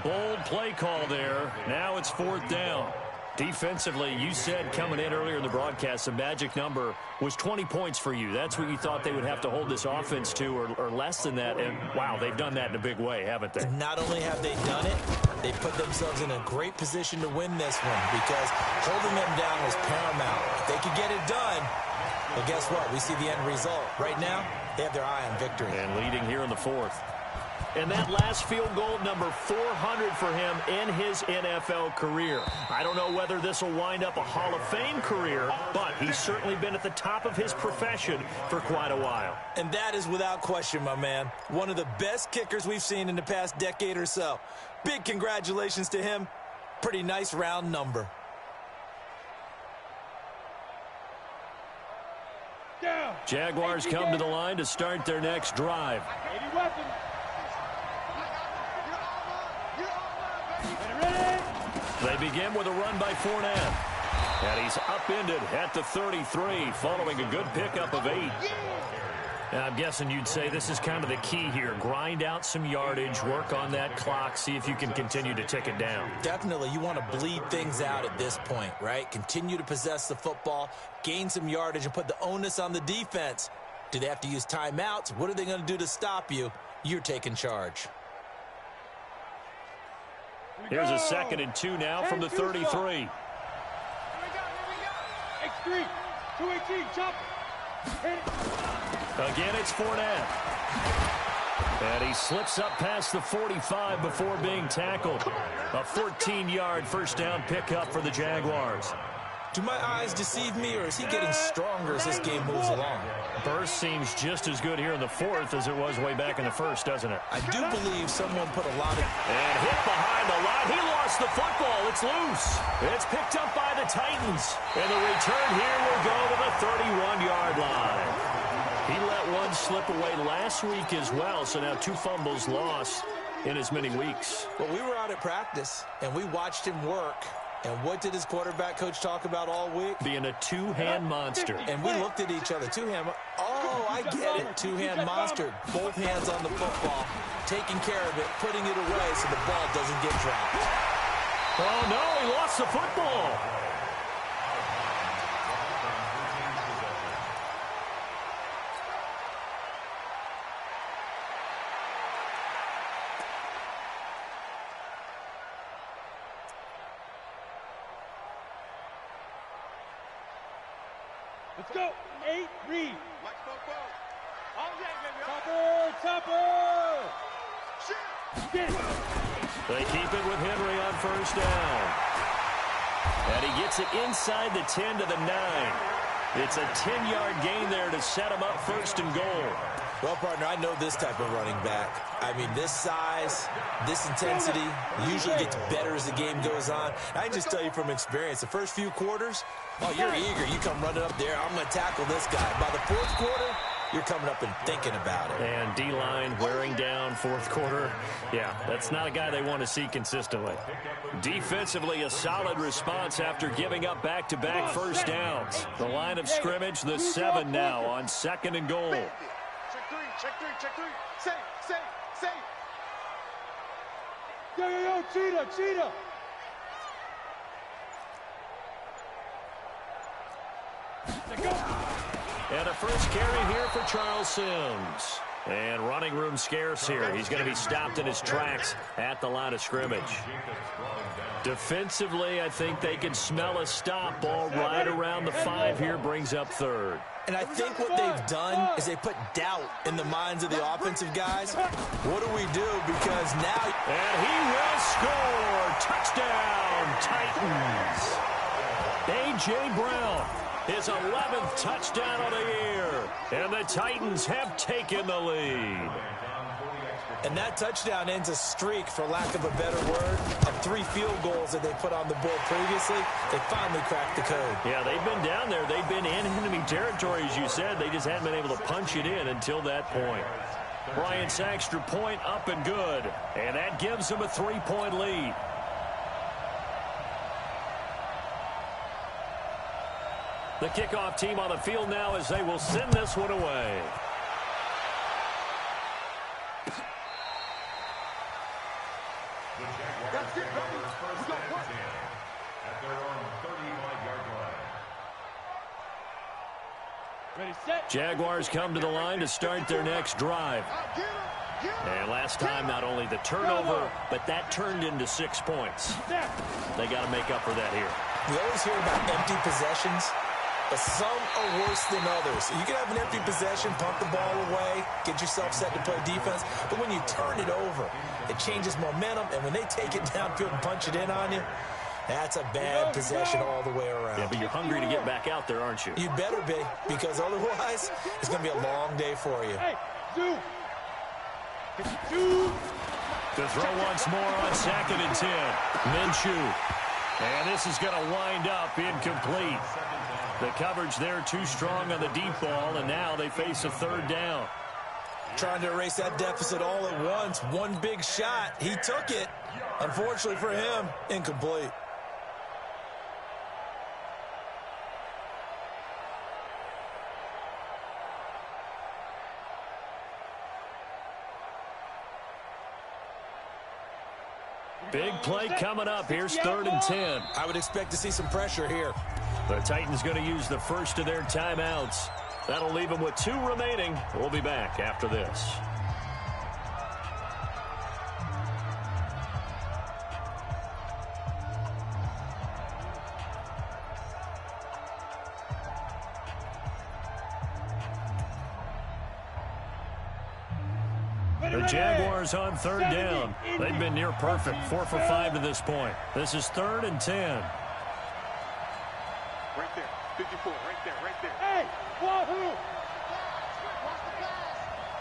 Bold play call there. Now it's 4th down. Defensively, you said coming in earlier in the broadcast, the magic number was 20 points for you. That's what you thought they would have to hold this offense to, or less than that. And, wow, they've done that in a big way, haven't they? Not only have they done it, they put themselves in a great position to win this one because holding them down was paramount. If they could get it done, well, guess what? We see the end result. Right now, they have their eye on victory. And leading here in the 4th. And that last field goal, number 400 for him in his NFL career. I don't know whether this will wind up a Hall of Fame career, but he's certainly been at the top of his profession for quite a while. And that is without question, my man. One of the best kickers we've seen in the past decade or so. Big congratulations to him. Pretty nice round number. Jaguars come to the line to start their next drive. They begin with a run by Fournette. And he's upended at the 33 following a good pickup of 8. And I'm guessing you'd say this is kind of the key here. Grind out some yardage, work on that clock, see if you can continue to tick it down. Definitely. You want to bleed things out at this point, right? Continue to possess the football, gain some yardage, and put the onus on the defense. Do they have to use timeouts? What are they going to do to stop you? You're taking charge. Here's a 2nd and 2 now from the 33. X3, 218, chop. Again, it's Fournette. And he slips up past the 45 before being tackled. A 14-yard first down pickup for the Jaguars. Do my eyes deceive me, or is he getting stronger as this game moves along? Burst seems just as good here in the fourth as it was way back in the first, doesn't it? I do believe someone put a lot of... And hit behind the line. He lost the football. It's loose. It's picked up by the Titans. And the return here will go to the 31-yard line. He let one slip away last week as well, so now 2 fumbles lost in as many weeks. Well, we were out at practice, and we watched him work. And what did his quarterback coach talk about all week? Being a two-hand monster. And we looked at each other. Two-hand. Oh, I get it. Two-hand monster. Both hands on the football, taking care of it, putting it away so the ball doesn't get dropped. Oh, no, he lost the football. Let's go. 8, read. Mike Football. Oh, yeah, Topper. Get. They keep it with Henry on first down. And he gets it inside the 10 to the 9. It's a 10-yard gain there to set him up first and goal. Well, partner, I know this type of running back. I mean, this size, this intensity usually gets better as the game goes on. I can just tell you from experience, the first few quarters, oh, you're eager. You come running up there, I'm going to tackle this guy. By the fourth quarter, you're coming up and thinking about it. And D-line wearing down fourth quarter. Yeah, that's not a guy they want to see consistently. Defensively, a solid response after giving up back-to-back first downs. The line of scrimmage, the 7 now on 2nd and goal. Check three. Safe. Yo, cheetah. And a first carry here for Charles Sims. And running room scarce here. He's going to be stopped in his tracks at the line of scrimmage. Defensively, I think they can smell a stop. Ball right around the 5 here, brings up 3rd. And I think what they've done is they put doubt in the minds of the offensive guys. What do we do? Because now... And he will score. Touchdown, Titans. A.J. Brown, his 11th touchdown of the year. And the Titans have taken the lead. And that touchdown ends a streak, for lack of a better word, of 3 field goals that they put on the board previously. They finally cracked the code. Yeah, they've been down there. They've been in enemy territory, as you said. They just haven't been able to punch it in until that point. Bryant's extra point up and good. And that gives them a 3-point lead. The kickoff team on the field now as they will send this one away. That's it, baby. We got work. At their own 35-yard line. Ready, set. Jaguars come to the line to start their next drive. Get him. And last time, not only the turnover, but that turned into 6 points. They got to make up for that here. We always hear about empty possessions, but some are worse than others. You can have an empty possession, pump the ball away, get yourself set to play defense, but when you turn it over, it changes momentum, and when they take it downfield and punch it in on you, that's a bad possession all the way around. Yeah, but you're hungry to get back out there, aren't you? You better be, because otherwise, it's going to be a long day for you. Hey, two. To throw once more on 2nd and 10. Minshew. And this is going to wind up incomplete. The coverage there too strong on the deep ball, and now they face a 3rd down. Trying to erase that deficit all at once. One big shot. He took it. Unfortunately for him, incomplete. Big play coming up. Here's 3rd and 10. I would expect to see some pressure here. The Titans going to use the first of their timeouts. That'll leave them with 2 remaining. We'll be back after this. The Jaguars on 3rd down. They've been near perfect, 4 for 5 to this point. This is 3rd and 10. Right there. 54. Right there. Hey, Wahoo!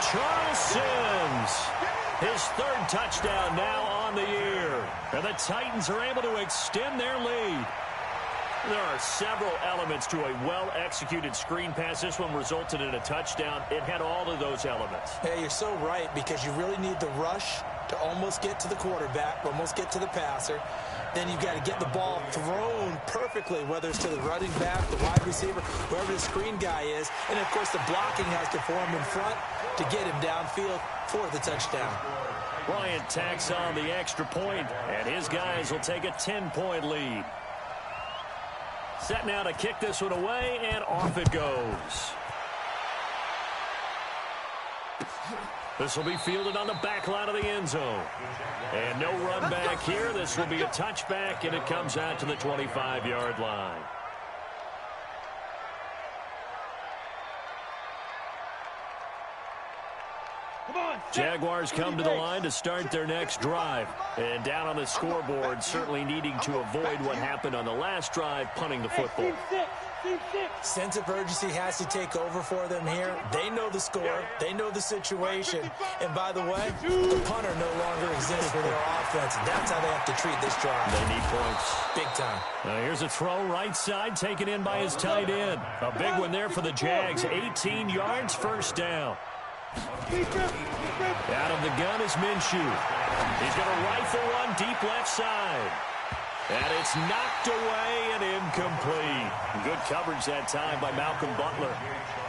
Charles Sims, his third touchdown now on the year. And the Titans are able to extend their lead. There are several elements to a well-executed screen pass. This one resulted in a touchdown. It had all of those elements. Hey, you're so right, because you really need the rush to almost get to the quarterback, almost get to the passer. Then you've got to get the ball thrown perfectly, whether it's to the running back, the wide receiver, whoever the screen guy is. And, of course, the blocking has to form in front to get him downfield for the touchdown. Bryant tacks on the extra point, and his guys will take a 10-point lead. Set now to kick this one away, and off it goes. This will be fielded on the back line of the end zone. And no run back here. This will be a touchback, and it comes out to the 25-yard line. Jaguars come to the line to start their next drive. And down on the scoreboard, certainly needing to avoid what happened on the last drive, punting the football. Sense of urgency has to take over for them here. They know the score. They know the situation. And by the way, the punter no longer exists for their offense. That's how they have to treat this drive. They need points. Big time. Here's a throw right side, taken in by his tight end. A big one there for the Jags. 18 yards, first down. Out of the gun is Minshew. He's going to rifle one deep left side. And it's knocked away and incomplete. Good coverage that time by Malcolm Butler.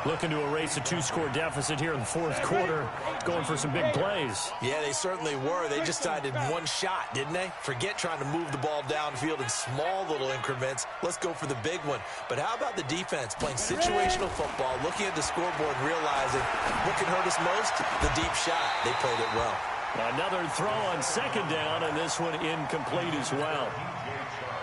Looking to erase a 2-score deficit here in the fourth quarter. Going for some big plays. Yeah, they certainly were. They just decided one shot, didn't they? Forget trying to move the ball downfield in small little increments. Let's go for the big one. But how about the defense playing situational football, looking at the scoreboard and realizing what can hurt us most? The deep shot. They played it well. Another throw on second down, and this one incomplete as well.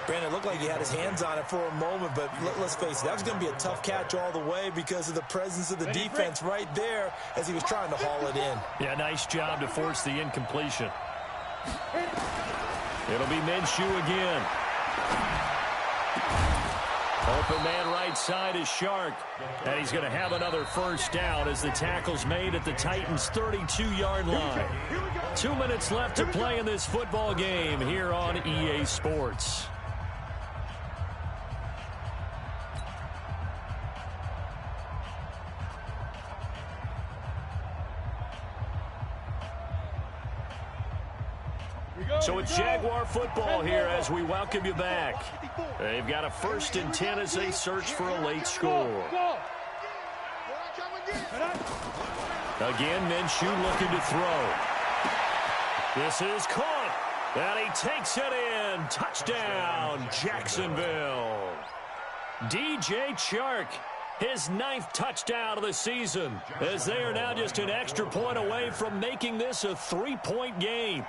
Brandon, it looked like he had his hands on it for a moment, but let's face it, that was going to be a tough catch all the way because of the presence of the defense right there as he was trying to haul it in. Yeah, nice job to force the incompletion. It'll be Minshew again. Open man right side is Shark. And he's going to have another first down as the tackle's made at the Titans' 32-yard line. 2 minutes left to play in this football game here on EA Sports. So it's Jaguar football here as we welcome you back. They've got a 1st and 10 as they search for a late score. Again, Minshew looking to throw. This is caught, and he takes it in. Touchdown, Jacksonville. DJ Chark, his 9th touchdown of the season, as they are now just an extra point away from making this a 3-point game.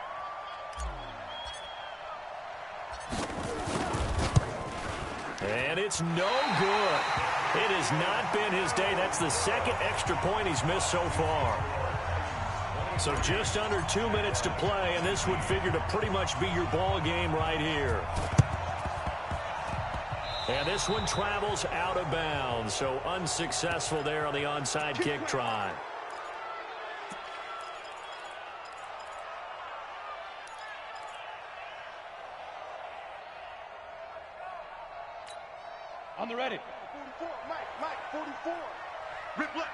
And it's no good. It has not been his day. That's the 2nd extra point he's missed so far. So just under 2 minutes to play, and this would figure to pretty much be your ball game right here. And this one travels out of bounds, so unsuccessful there on the onside kick try. On the ready. 44, Mike, 44. Rip left.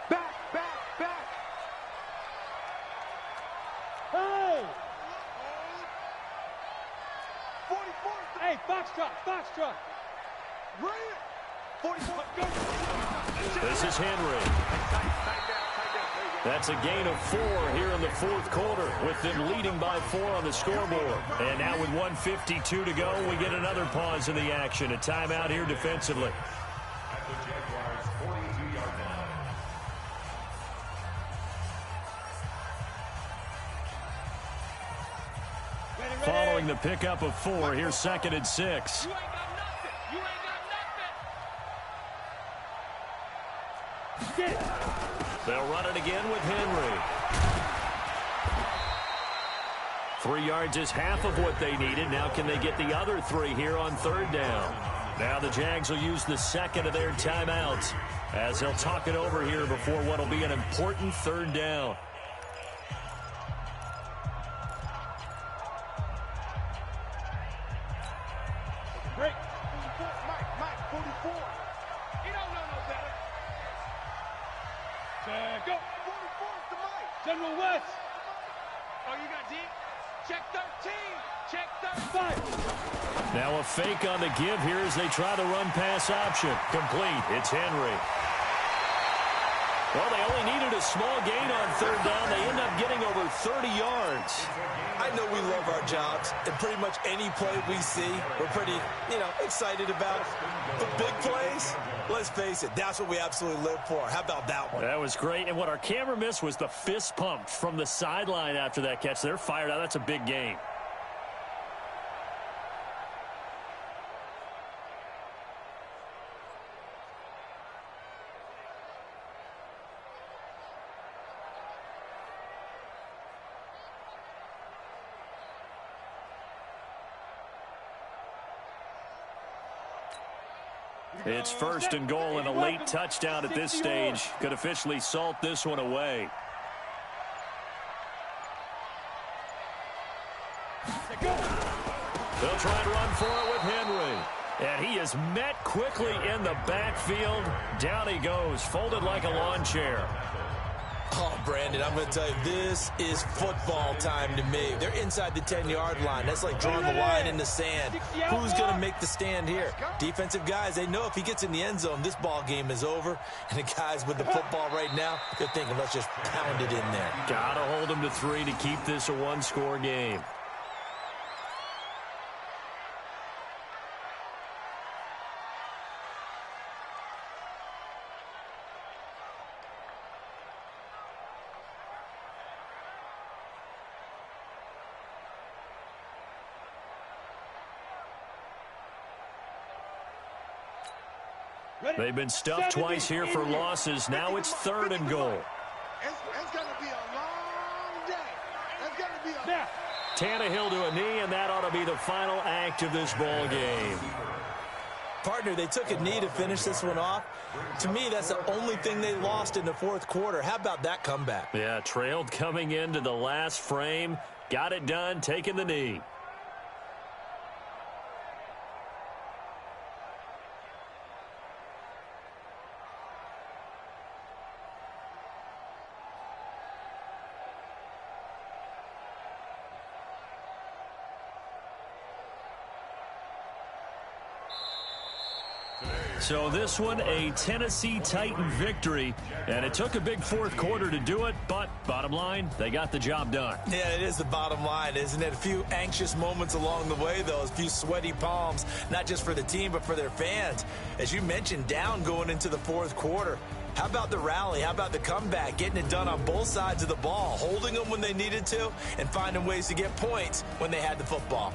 Back. Hey! 44. Hey, Foxtrot. Right. 44. This is Henry. That's a gain of 4 here in the fourth quarter, with them leading by 4 on the scoreboard. And now with 1:52 to go, we get another pause in the action. A timeout here defensively. Following the pickup of 4, here's 2nd and 6. You ain't got nothing. Get it. They'll run it again with Henry. 3 yards is half of what they needed. Now can they get the other 3 here on 3rd down? Now the Jags will use the second of their timeouts as they'll talk it over here before what will be an important third down. Great. 44. Mike, 44. He don't know no better. Check up. 44 is the Mike. General West. Oh, you got deep? Check 13. Check 5. Now a fake on the give here as they try the run-pass option. Complete. It's Henry. Well, they only needed a small gain on third down. They end up getting over 30 yards. I know we love our jobs, and pretty much any play we see, we're pretty, excited about. The big plays, let's face it, that's what we absolutely live for. How about that one? That was great, and what our camera missed was the fist pump from the sideline after that catch. They're fired out. That's a big game. It's first and goal, and a late touchdown at this stage could officially salt this one away. They'll try and run for it with Henry. And he is met quickly in the backfield. Down he goes, folded like a lawn chair. Oh, Brandon, I'm going to tell you, this is football time to me. They're inside the 10-yard line. That's like drawing the line in the sand. Who's going to make the stand here? Defensive guys, they know if he gets in the end zone, this ball game is over. And the guys with the football right now, they're thinking, let's just pound it in there. Got to hold him to 3 to keep this a one-score game. They've been stuffed twice here for losses. Now it's third and goal. It's going to be a long day. It's going to be a... Tannehill to a knee, and that ought to be the final act of this ball game. Partner, they took a knee to finish this one off. To me, that's the only thing they lost in the fourth quarter. How about that comeback? Yeah, trailed coming into the last frame. Got it done, taking the knee. So this one, a Tennessee Titan victory, and it took a big fourth quarter to do it, but bottom line, they got the job done. Yeah, it is the bottom line, isn't it? A few anxious moments along the way, though, a few sweaty palms, not just for the team, but for their fans. As you mentioned, down going into the fourth quarter. How about the rally? How about the comeback? Getting it done on both sides of the ball, holding them when they needed to, and finding ways to get points when they had the football.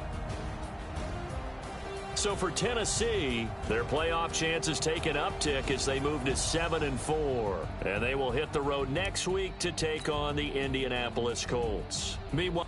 So for Tennessee, their playoff chances take an uptick as they move to 7-4. And they will hit the road next week to take on the Indianapolis Colts. Meanwhile,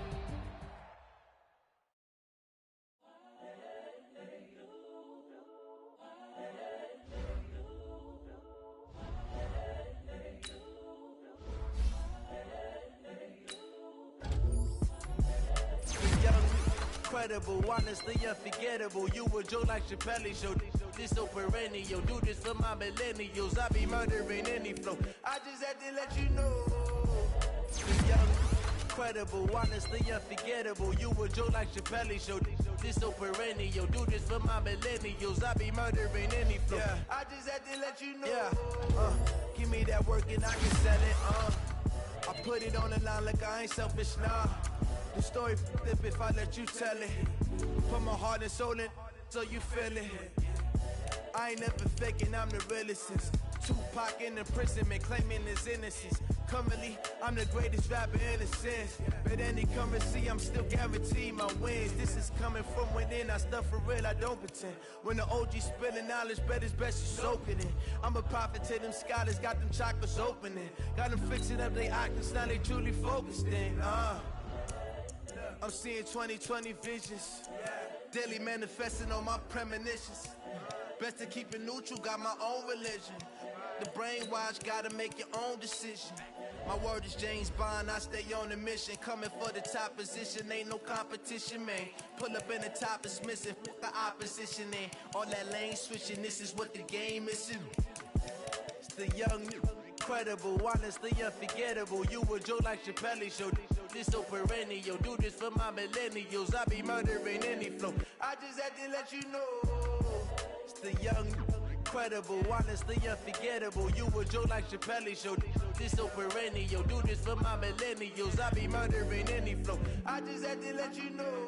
honestly unforgettable. You were Joe like Chappelle show. This so perennial. Do this for my millennials. I be murdering any flow. I just had to let you know. Young, credible, honestly unforgettable. You were Joe like Chappelle show. This so perennial. Do this for my millennials. I be murdering any flow. Yeah. I just had to let you know. Yeah. Give me that work and I can sell it. I put it on the line like I ain't selfish, nah. The story flip if I let you tell it. Put my heart and soul in so you feel it. I ain't never faking, I'm the realest since Tupac in imprisonment, claiming his innocence. Currently, I'm the greatest rapper in a sense. But any currency, I'm still guaranteed my wins. This is coming from within, I stuff for real, I don't pretend. When the OG spilling knowledge, bet it's best you soak it in. I'm a prophet to them scholars, got them chakras opening. Got them fixing up they octaves, now they truly focused in. I'm seeing 20/20 visions. Daily manifesting on my premonitions. Best to keep it neutral, got my own religion. The brainwash, gotta make your own decision. My word is James Bond, I stay on a mission. Coming for the top position, ain't no competition, man. Pull up in the top, it's missing, fuck the opposition, and all that lane switching, this is what the game is. It's the young, incredible, honestly unforgettable. You a Joe like Chappelle show, this so perennial. Do this for my millennials, I be murdering any flow. I just had to let you know, it's the young, incredible, honestly unforgettable. You a Joe like Chappelle show, this so perennial. Do this for my millennials, I be murdering any flow. I just had to let you know.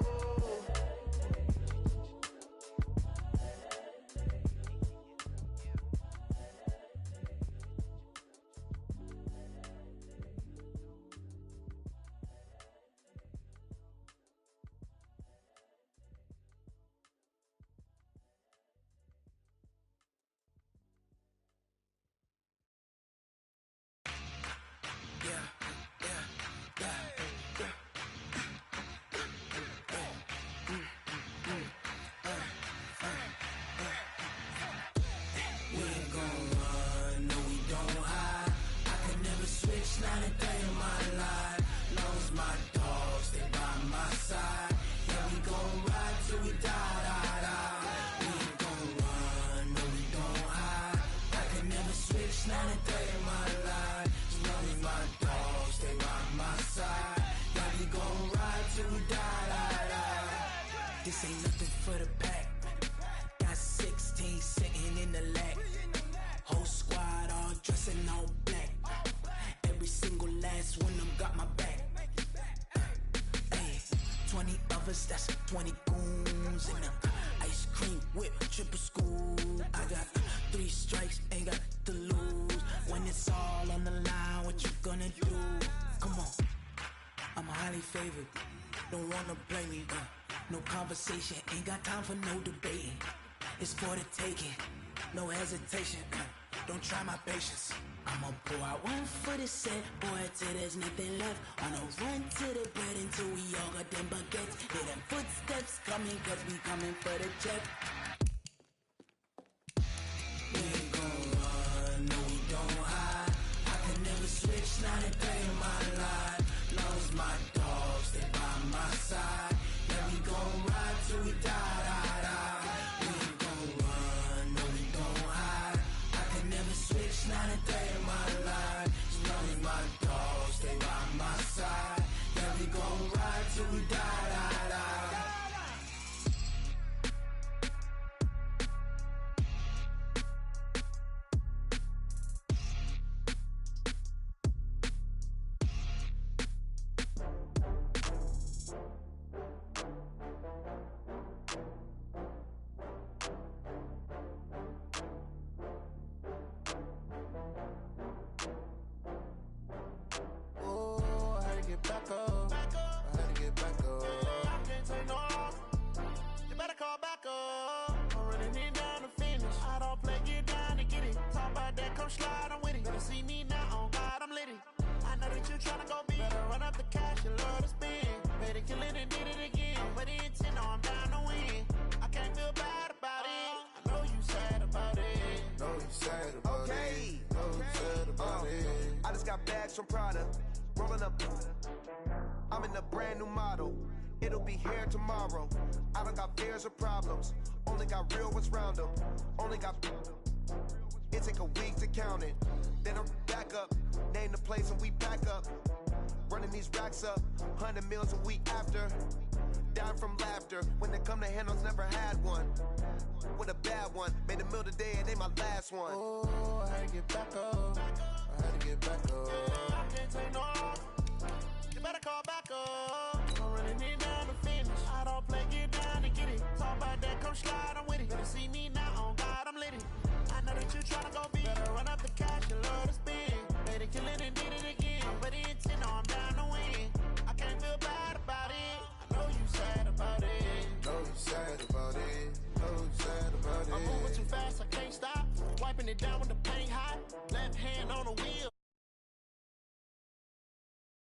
This ain't nothing for the pack. Got 16 sitting in the lap. Whole squad all dressing all black. Every single last one of them got my back. Hey, 20 of us, that's 20 goons in the ice cream whip, triple school. I got 3 strikes, ain't got to lose. When it's all on the line, what you gonna do? Come on, I'm highly favored. Don't wanna play me, no conversation, ain't got time for no debating. It's for the taking, no hesitation. Don't try my patience. I'ma pull out one for the set, boy, till there's nothing left. On a run to the bread until we all got them baguettes. Hear them footsteps coming, cause we coming for the check. We ain't gon' run, no we don't hide. I can never switch, not a day in my life. Long as my dogs, they by my side. Yeah, we gon' ride till we die, die, die. We ain't gon' run, no we don't hide. I can never switch, not a day in my life. As long as my dogs, they by my side. Yeah, we gon' ride till we die, die, die. From Prada, rolling up. I'm in a brand new model. It'll be here tomorrow. I don't got fears or problems. Only got real ones round them. Only got. It take a week to count it. Then I'm back up. Name the place and we back up. Running these racks up. 100 meals a week after. Dying from laughter. When it come to handles, never had one. With a bad one. Made a meal today and ain't my last one. Oh, I had to get back up. I had to get back up. I can't take no loss. You better call back up. I'm running it down to finish. I don't play, get down to get it. Talk about that, come slide, I'm with it. Better see me now, on God, I'm lit it. I know that you tryna go big. Better run up the cash, you love to spend. Better kill it and did it again. I'm ready and 10, I'm down to win. I can't feel bad about it. I know you sad about it. Know you sad about it. Know you sad about it. I'm moving too fast, I can't stop. Wiping it down with the pain.